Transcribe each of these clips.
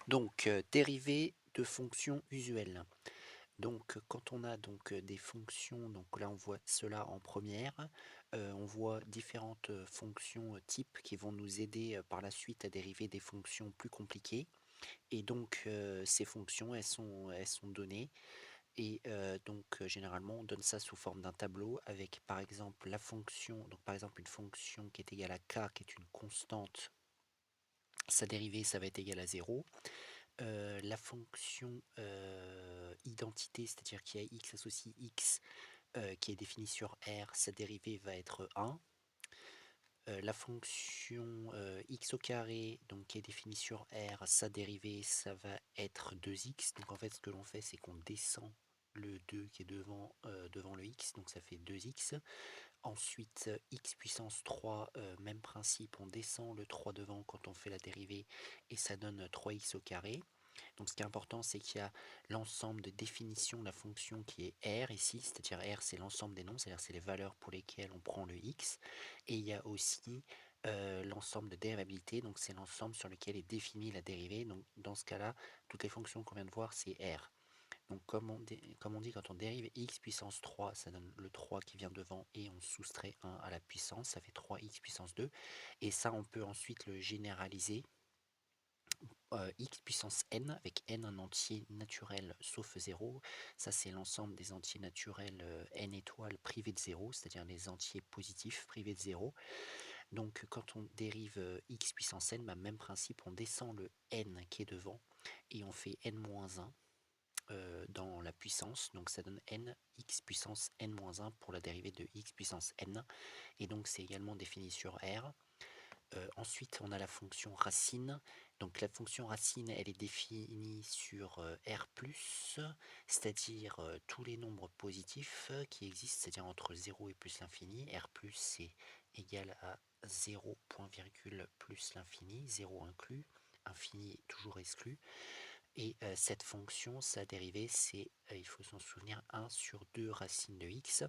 Donc, dérivées de fonctions usuelles. Donc, quand on a donc des fonctions, donc là on voit cela en première, on voit différentes fonctions types qui vont nous aider par la suite à dériver des fonctions plus compliquées. Et donc, ces fonctions, elles sont données. Et donc, généralement, on donne ça sous forme d'un tableau avec par exemple la fonction, donc par exemple une fonction qui est égale à k, qui est une constante, sa dérivée, ça va être égal à 0. La fonction identité, c'est-à-dire qu'il y a x associe x, qui est définie sur R, sa dérivée va être 1. La fonction x au carré, donc qui est définie sur R, sa dérivée, ça va être 2x. Donc en fait, ce que l'on fait, c'est qu'on descend le 2 qui est devant le x, donc ça fait 2x. Ensuite, x puissance 3, même principe, on descend le 3 devant quand on fait la dérivée, et ça donne 3x au carré. Donc ce qui est important, c'est qu'il y a l'ensemble de définition de la fonction qui est R ici, c'est-à-dire R c'est l'ensemble des nombres, c'est-à-dire c'est les valeurs pour lesquelles on prend le x, et il y a aussi l'ensemble de dérivabilité, donc c'est l'ensemble sur lequel est définie la dérivée. Donc dans ce cas-là, toutes les fonctions qu'on vient de voir, c'est R. Donc comme on dit, quand on dérive x puissance 3, ça donne le 3 qui vient devant et on soustrait 1 à la puissance, ça fait 3x puissance 2. Et ça, on peut ensuite le généraliser x puissance n, avec n un entier naturel sauf 0. Ça, c'est l'ensemble des entiers naturels n étoiles privés de 0, c'est-à-dire les entiers positifs privés de 0. Donc quand on dérive x puissance n, même principe, on descend le n qui est devant et on fait n-1 dans la puissance, donc ça donne n x puissance n-1 pour la dérivée de x puissance n, et donc c'est également défini sur R. Ensuite, on a la fonction racine. Donc la fonction racine, elle est définie sur R+, c'est-à-dire tous les nombres positifs qui existent, c'est-à-dire entre 0 et plus l'infini. R+, c'est égal à 0, point virgule, plus l'infini, 0 inclus, infini toujours exclu. Et cette fonction, sa dérivée, c'est, il faut s'en souvenir, 1 sur 2 racine de x.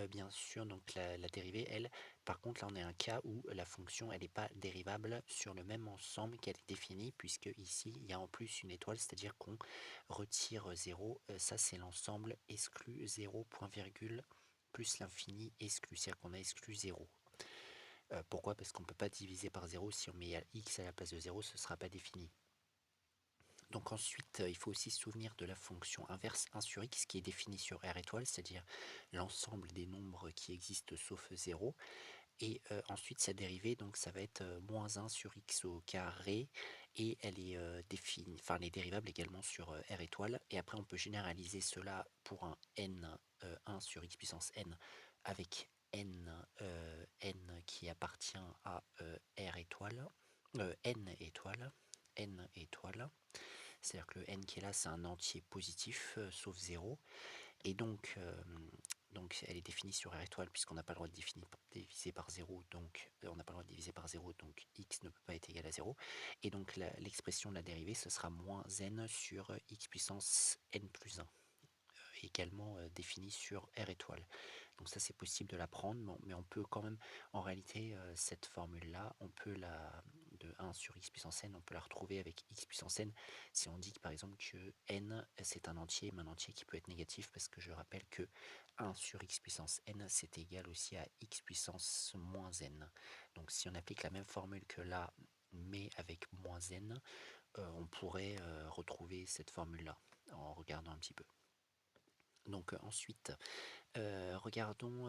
Bien sûr, donc la dérivée, elle, par contre, là on a un cas où la fonction, elle n'est pas dérivable sur le même ensemble qu'elle est définie, puisque ici, il y a en plus une étoile, c'est-à-dire qu'on retire 0. Ça, c'est l'ensemble exclu 0, point virgule, plus l'infini exclu, c'est-à-dire qu'on a exclu 0. Pourquoi? Parce qu'on ne peut pas diviser par 0. Si on met x à la place de 0, ce ne sera pas défini. Donc ensuite, il faut aussi se souvenir de la fonction inverse 1 sur x qui est définie sur R étoile, c'est-à-dire l'ensemble des nombres qui existent sauf 0. Et ensuite, sa dérivée, donc ça va être moins 1 sur x au carré, et elle est définie, enfin elle est dérivable également sur R étoile. Et après, on peut généraliser cela pour un n 1 sur x puissance n avec n qui appartient à R étoile, n étoile. C'est-à-dire que le n qui est là, c'est un entier positif, sauf 0. Et donc elle est définie sur R étoile, puisqu'on n'a pas le droit de diviser par 0, donc on n'a pas le droit de diviser par 0, donc x ne peut pas être égal à 0. Et donc l'expression de la dérivée, ce sera moins n sur x puissance n plus 1, également définie sur R étoile. Donc ça, c'est possible de la prendre, mais on peut quand même, en réalité, cette formule-là, on peut de 1 sur x puissance n, on peut la retrouver avec x puissance n si on dit par exemple que n, c'est un entier, mais un entier qui peut être négatif, parce que je rappelle que 1 sur x puissance n, c'est égal aussi à x puissance moins n. Donc si on applique la même formule que là, mais avec moins n, on pourrait retrouver cette formule-là, en regardant un petit peu. Donc ensuite, regardons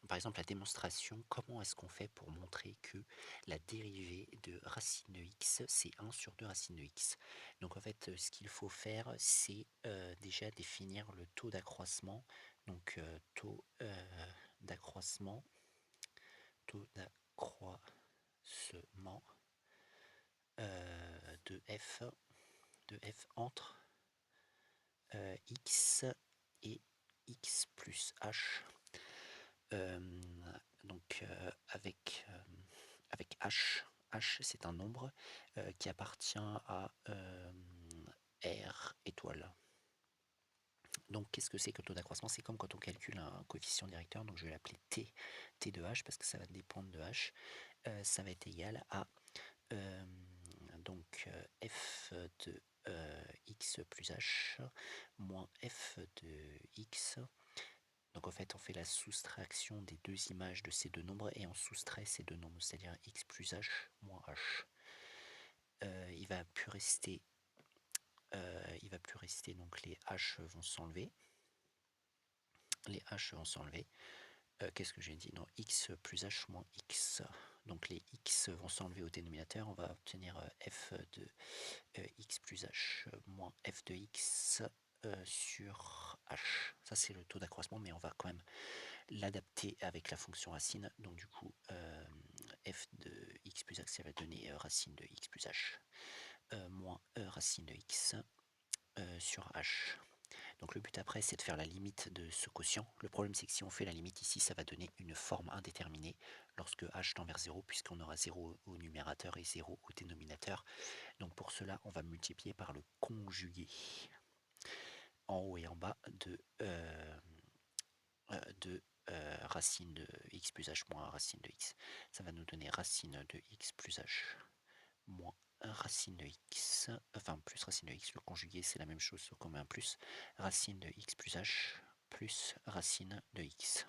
par exemple la démonstration. Comment est-ce qu'on fait pour montrer que la dérivée de racine de x, c'est 1 sur 2 racine de x? Donc en fait, ce qu'il faut faire, c'est déjà définir le taux d'accroissement. Donc taux d'accroissement, taux d'accroissement de f entre x et x plus h. Donc avec h, h c'est un nombre qui appartient à R étoile. Donc qu'est-ce que c'est que le taux d'accroissement? C'est comme quand on calcule un coefficient directeur, donc je vais l'appeler t de h parce que ça va dépendre de h. Ça va être égal à donc f x plus h moins f de x. Donc en fait, on fait la soustraction des deux images de ces deux nombres et on soustrait ces deux nombres, c'est-à-dire x plus h moins h. Il va plus rester, donc les h vont s'enlever. Les h vont s'enlever. Qu'est-ce que j'ai dit? Non, x plus h moins x. Donc les x vont s'enlever au dénominateur. On va obtenir f de x plus h moins f de x sur h. Ça, c'est le taux d'accroissement, mais on va quand même l'adapter avec la fonction racine. Donc du coup, f de x plus h, ça va donner racine de x plus h moins racine de x sur h. Donc le but après, c'est de faire la limite de ce quotient. Le problème, c'est que si on fait la limite ici, ça va donner une forme indéterminée lorsque h tend vers 0, puisqu'on aura 0 au numérateur et 0 au dénominateur. Donc pour cela, on va multiplier par le conjugué en haut et en bas de racine de x plus h moins racine de x. Ça va nous donner racine de x plus h moins racine de x, enfin plus racine de x, le conjugué c'est la même chose sauf qu'on met un plus, racine de x plus h plus racine de x.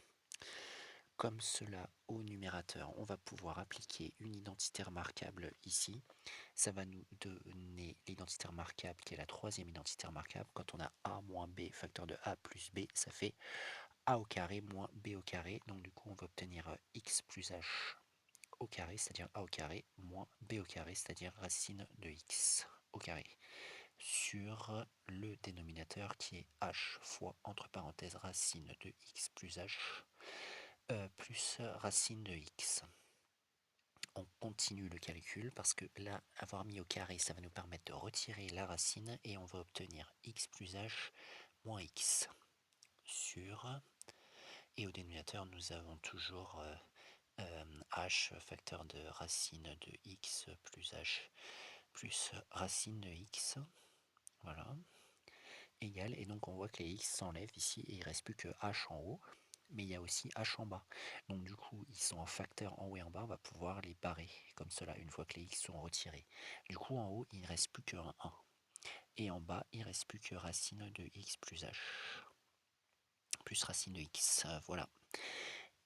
Comme cela au numérateur, on va pouvoir appliquer une identité remarquable ici. Ça va nous donner l'identité remarquable qui est la troisième identité remarquable. Quand on a a moins b facteur de a plus b, ça fait a au carré moins b au carré. Donc du coup on va obtenir x plus h au carré, c'est-à-dire a au carré, moins b au carré, c'est-à-dire racine de x au carré, sur le dénominateur qui est h fois, entre parenthèses, racine de x plus h, plus racine de x. On continue le calcul parce que là, avoir mis au carré, ça va nous permettre de retirer la racine et on va obtenir x plus h moins x sur... Et au dénominateur, nous avons toujours h facteur de racine de x plus h plus racine de x, voilà, égal, et donc on voit que les x s'enlèvent ici et il ne reste plus que h en haut, mais il y a aussi h en bas. Donc du coup, ils sont en facteur en haut et en bas, on va pouvoir les barrer comme cela une fois que les x sont retirés. Du coup, en haut, il ne reste plus qu'un 1. Et en bas, il ne reste plus que racine de x plus h plus racine de x, voilà.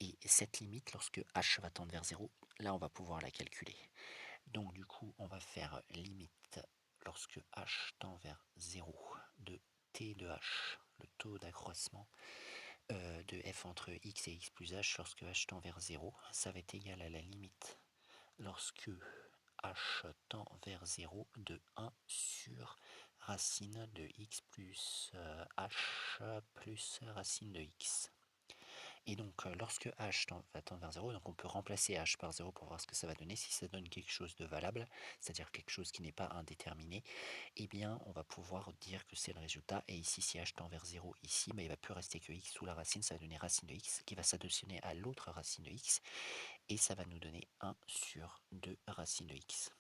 Et cette limite, lorsque h va tendre vers 0, là on va pouvoir la calculer. Donc du coup, on va faire limite lorsque h tend vers 0 de t de h, le taux d'accroissement de f entre x et x plus h lorsque h tend vers 0. Ça va être égal à la limite lorsque h tend vers 0 de 1 sur racine de x plus h plus racine de x. Et donc lorsque h va tendre vers 0, donc on peut remplacer h par 0 pour voir ce que ça va donner. Si ça donne quelque chose de valable, c'est-à-dire quelque chose qui n'est pas indéterminé, eh bien on va pouvoir dire que c'est le résultat. Et ici, si h tend vers 0 ici, il ne va plus rester que x sous la racine, ça va donner racine de x qui va s'additionner à l'autre racine de x. Et ça va nous donner 1 sur 2 racine de x.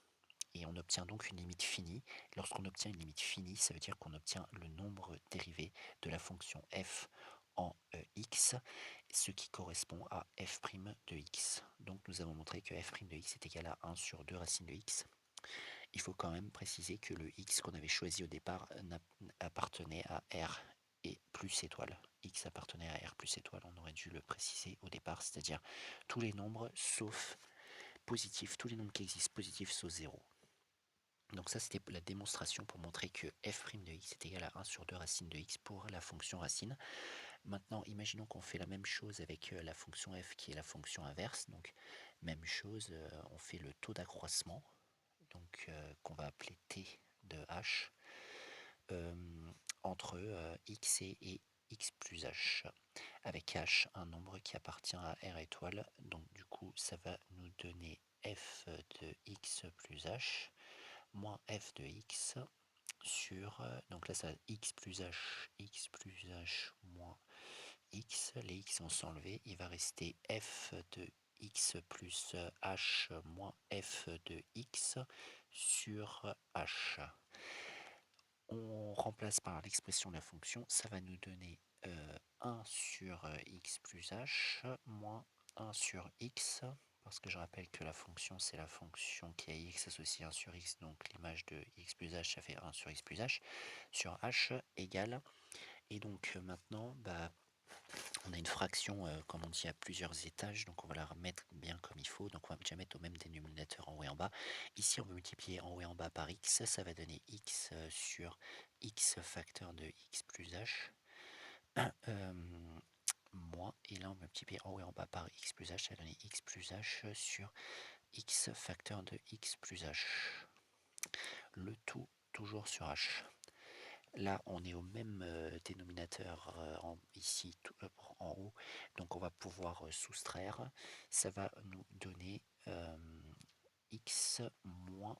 Et on obtient donc une limite finie. Lorsqu'on obtient une limite finie, ça veut dire qu'on obtient le nombre dérivé de la fonction f en x, ce qui correspond à f' de x. Donc nous avons montré que f' de x est égal à 1 sur 2 racines de x. Il faut quand même préciser que le x qu'on avait choisi au départ appartenait à r et plus étoile. X appartenait à r plus étoile, on aurait dû le préciser au départ, c'est-à-dire tous les nombres sauf positifs, tous les nombres qui existent positifs sauf 0. Donc ça, c'était la démonstration pour montrer que f' de x est égal à 1 sur 2 racine de x pour la fonction racine. Maintenant, imaginons qu'on fait la même chose avec la fonction f qui est la fonction inverse. Donc, même chose, on fait le taux d'accroissement, donc qu'on va appeler t de h, entre x et x plus h, avec h un nombre qui appartient à r étoile. Donc du coup, ça va nous donner f de x plus h moins f de x sur, donc là ça va x plus h moins x, les x vont s'enlever, il va rester f de x plus h moins f de x sur h. On remplace par l'expression de la fonction, ça va nous donner 1 sur x plus h moins 1 sur x parce que je rappelle que la fonction, c'est la fonction qui a x associé 1 sur x, donc l'image de x plus h, ça fait 1 sur x plus h, sur h égale, et donc maintenant, on a une fraction, comme on dit, à plusieurs étages, donc on va la remettre bien comme il faut, donc on va déjà mettre au même dénominateur en haut et en bas. Ici, on va multiplier en haut et en bas par x, ça va donner x sur x facteur de x plus h, moins, et là on multiplie en haut et en bas par x plus h, ça va donner x plus h sur x facteur de x plus h. Le tout toujours sur h. Là, on est au même dénominateur ici en haut, donc on va pouvoir soustraire. Ça va nous donner x moins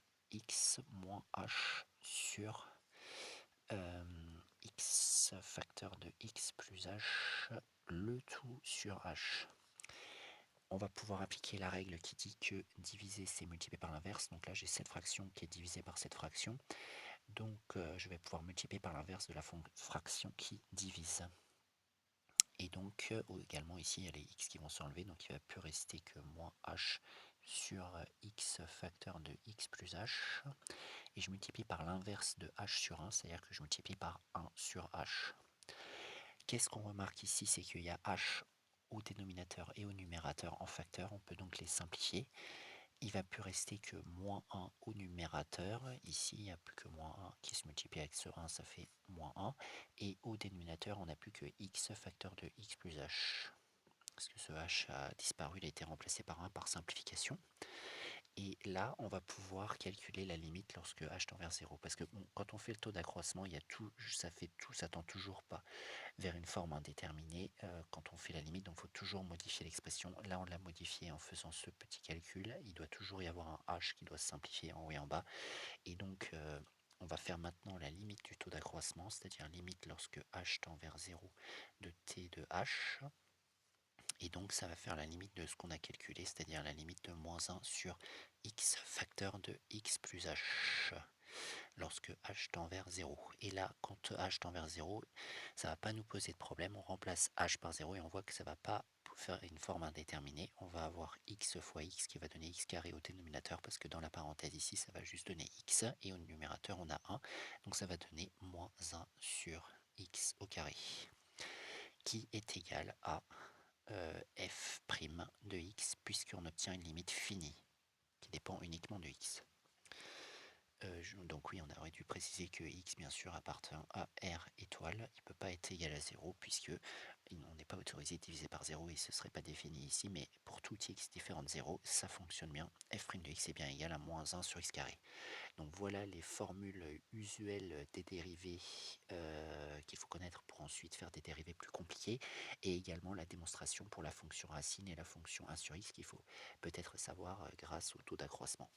h sur x facteur de x plus h, le tout sur h. On va pouvoir appliquer la règle qui dit que diviser c'est multiplier par l'inverse. Donc là j'ai cette fraction qui est divisée par cette fraction. Donc je vais pouvoir multiplier par l'inverse de la fraction qui divise. Et donc également ici il y a les x qui vont s'enlever, donc il ne va plus rester que moins h sur x facteur de x plus h. Et je multiplie par l'inverse de h sur 1, c'est-à-dire que je multiplie par 1 sur h. Qu'est-ce qu'on remarque ici? C'est qu'il y a h au dénominateur et au numérateur en facteur, on peut donc les simplifier. Il ne va plus rester que moins 1 au numérateur, ici il n'y a plus que moins 1 qui se multiplie avec ce 1, ça fait moins 1, et au dénominateur on n'a plus que x facteur de x plus h, parce que ce h a disparu, il a été remplacé par 1 par simplification. Et là, on va pouvoir calculer la limite lorsque h tend vers 0. Parce que quand on fait le taux d'accroissement, il y a ça tend toujours pas vers une forme indéterminée quand on fait la limite. Donc il faut toujours modifier l'expression. Là, on l'a modifié en faisant ce petit calcul. Il doit toujours y avoir un h qui doit se simplifier en haut et en bas. Et donc, on va faire maintenant la limite du taux d'accroissement, c'est-à-dire limite lorsque h tend vers 0 de t de h. Et donc ça va faire la limite de ce qu'on a calculé, c'est-à-dire la limite de moins 1 sur x facteur de x plus h, lorsque h tend vers 0. Et là, quand h tend vers 0, ça ne va pas nous poser de problème, on remplace h par 0 et on voit que ça ne va pas faire une forme indéterminée. On va avoir x fois x qui va donner x carré au dénominateur, parce que dans la parenthèse ici, ça va juste donner x, et au numérateur, on a 1, donc ça va donner moins 1 sur x au carré, qui est égal à f' de x, puisqu'on obtient une limite finie qui dépend uniquement de x. Donc oui, on aurait dû préciser que x bien sûr appartient à R étoile, il ne peut pas être égal à 0 puisque on n'est pas autorisé de diviser par 0 et ce ne serait pas défini ici, mais pour tout x différent de 0, ça fonctionne bien, f' de x est bien égal à moins 1 sur x carré. Donc voilà les formules usuelles des dérivés qu'il faut connaître pour ensuite faire des dérivés plus compliqués, et également la démonstration pour la fonction racine et la fonction 1 sur x qu'il faut peut-être savoir grâce au taux d'accroissement.